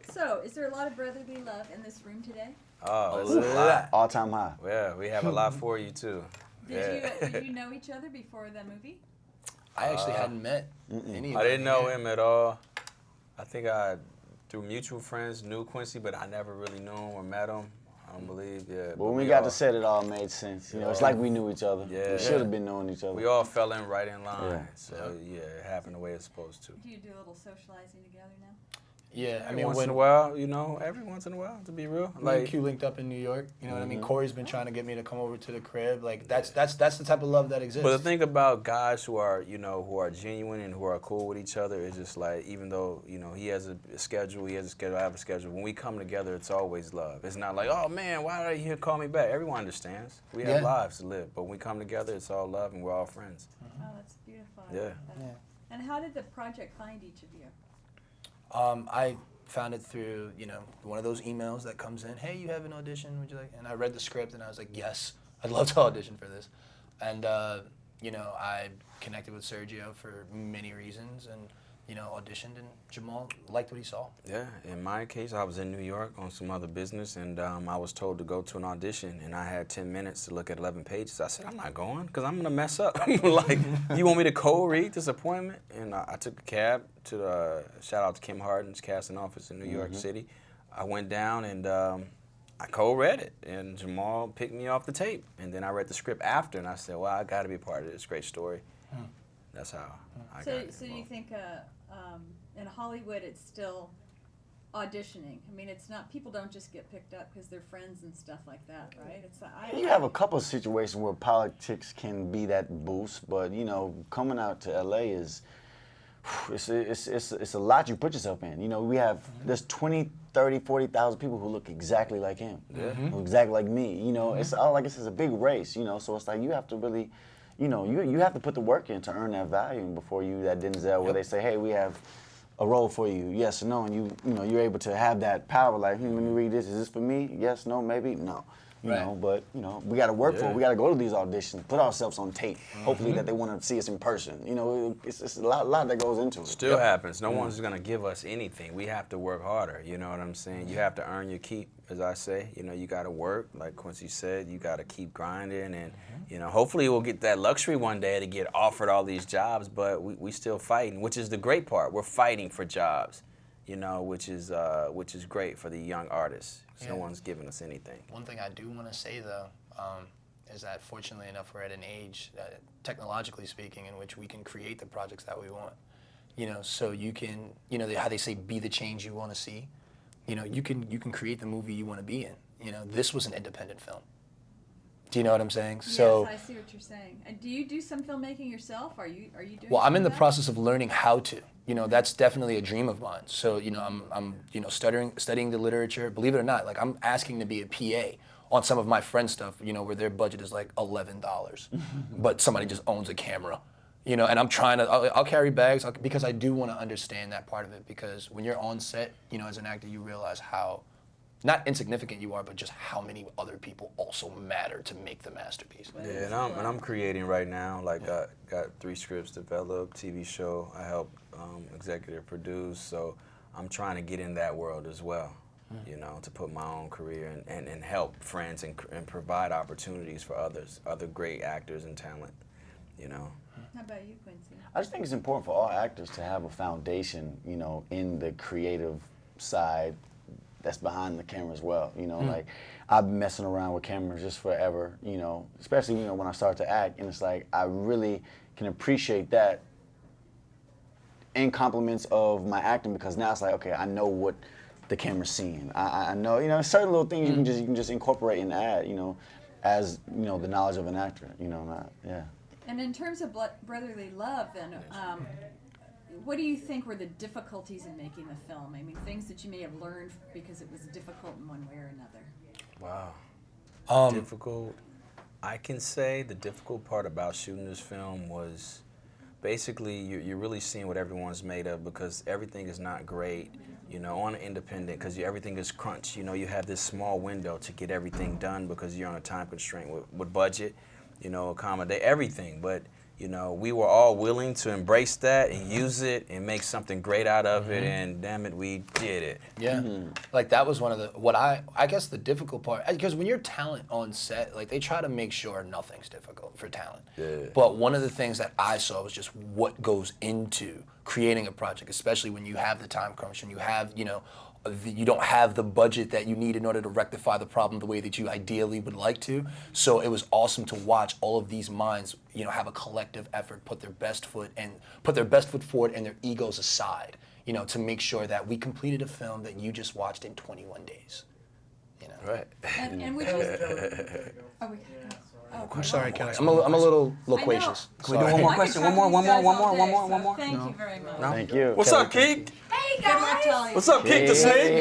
So, is there a lot of brotherly love in this room today? Oh, it's a lot. All-time high. Yeah, we have a lot for you too. Did you know each other before the movie? I actually hadn't met any of I didn't them. know him at all. I think through mutual friends, knew Quincy, but I never really knew him or met him. I don't believe, yeah. But when we got to set, it all made sense. You know, it's like we knew each other. Yeah. We should have been knowing each other. We all fell in right in line. Yeah. So, yeah, it happened the way it's supposed to. Do you do a little socializing together now? Yeah, I Every mean, once when in a while, you know, every once in a while, to be real. me and Q linked up in New York, you know what I mean? Cory's been trying to get me to come over to the crib. Like, that's the type of love that exists. But the thing about guys who are, you know, who are genuine and who are cool with each other is just like, even though, you know, he has a schedule, I have a schedule. When we come together, it's always love. It's not like, oh man, why are you here? Call me back. Everyone understands. We have lives to live, but when we come together, it's all love and we're all friends. Oh, that's beautiful. I Yeah. like that. And how did the project find each of you? I found it through, you know, one of those emails that comes in, hey, you have an audition, would you like? And I read the script and I was like, yes, I'd love to audition for this. And, you know, I connected with Sergio for many reasons and, you know, auditioned and Jamal liked what he saw. Yeah, in my case, I was in New York on some other business and I was told to go to an audition and I had 10 minutes to look at 11 pages. I said, I'm not going because I'm going to mess up. Like, you want me to co-read this appointment? And I took a cab to, shout out to Kim Harden's casting office in New York City. I went down and I co-read it and Jamal picked me off the tape. And then I read the script after and I said, well, I got to be part of this great story. That's how I got involved. So you think in Hollywood it's still auditioning? I mean, it's not, people don't just get picked up because they're friends and stuff like that, right? You have a couple of situations where politics can be that boost, but you know, coming out to LA is it's a lot you put yourself in. You know, there's 20, 30, 40,000 people who look exactly like him, who exactly like me. You know, it's all like it's a big race. You know, so it's like you have to really, you know, you have to put the work in to earn that value before you that Denzel where they say, hey, we have a role for you, yes or no, and you know, you're able to have that power. Like, let me read this. Is this for me? Yes, no, maybe, no. You know, but you know, we got to work for it. We got to go to these auditions, put ourselves on tape. Hopefully, that they want to see us in person. You know, it's a lot that goes into it. Still happens. No one's gonna give us anything. We have to work harder. You know what I'm saying? You have to earn your keep, as I say. You know, you got to work, like Quincy said. You got to keep grinding, and you know, hopefully, we'll get that luxury one day to get offered all these jobs. But we still fighting, which is the great part. We're fighting for jobs. You know, which is great for the young artists. No one's giving us anything. One thing I do want to say, though, is that fortunately enough, we're at an age, technologically speaking, in which we can create the projects that we want. You know, so you can, you know, how they say, be the change you want to see. You know, you can create the movie you want to be in. You know, this was an independent film. Do you know what I'm saying? Yes, So, I see what you're saying. And do you do some filmmaking yourself? Are you doing? well, I'm in the that? process of learning how to. You know, that's definitely a dream of mine. So, you know, I'm you know, studying the literature. Believe it or not, like I'm asking to be a PA on some of my friends' stuff, you know, where their budget is like $11, but somebody just owns a camera. You know, and I'm trying to, I'll carry bags because I do want to understand that part of it, because when you're on set, you know, as an actor, you realize how, not insignificant you are, but just how many other people also matter to make the masterpiece. Yeah, and I'm creating right now. Like, got 3 scripts developed, TV show. I help executive produce, so I'm trying to get in that world as well. You know, to put my own career and help friends and provide opportunities for others, other great actors and talent. You know. How about you, Quincy? I just think it's important for all actors to have a foundation, you know, in the creative side that's behind the camera as well. You know, like I've been messing around with cameras just forever, you know, especially, you know, when I start to act, and it's like I really can appreciate that in compliments of my acting, because now it's like, okay, I know what the camera's seeing. I know, you know, certain little things you can just incorporate and add, you know, as, you know, the knowledge of an actor, you know, yeah. And in terms of brotherly love, then, what do you think were the difficulties in making the film? I mean, things that you may have learned because it was difficult in one way or another. Wow. Difficult. I can say the difficult part about shooting this film was basically you're really seeing what everyone's made of, because everything is not great, you know, on an independent, because everything is crunched. You know, you have this small window to get everything done because you're on a time constraint with budget, you know, accommodate everything. But you know, we were all willing to embrace that and use it and make something great out of it, and damn it, we did it. Yeah, like that was one of the, I guess the difficult part, because when you're talent on set, like they try to make sure nothing's difficult for talent. Yeah. But one of the things that I saw was just what goes into creating a project, especially when you have the time crunch and you have, you know, you don't have the budget that you need in order to rectify the problem the way that you ideally would like to. So it was awesome to watch all of these minds, you know, have a collective effort, put their best foot forward and their egos aside, you know, to make sure that we completed a film that you just watched in 21 days. You know. Right. And we just. Oh, we. Oh, I'm sorry, Kelly. I'm a little loquacious. Can we do one more question? One more. Thank you very much. No? Thank you. What's up, Keek? Hey guys. What's up, Keek the Snake?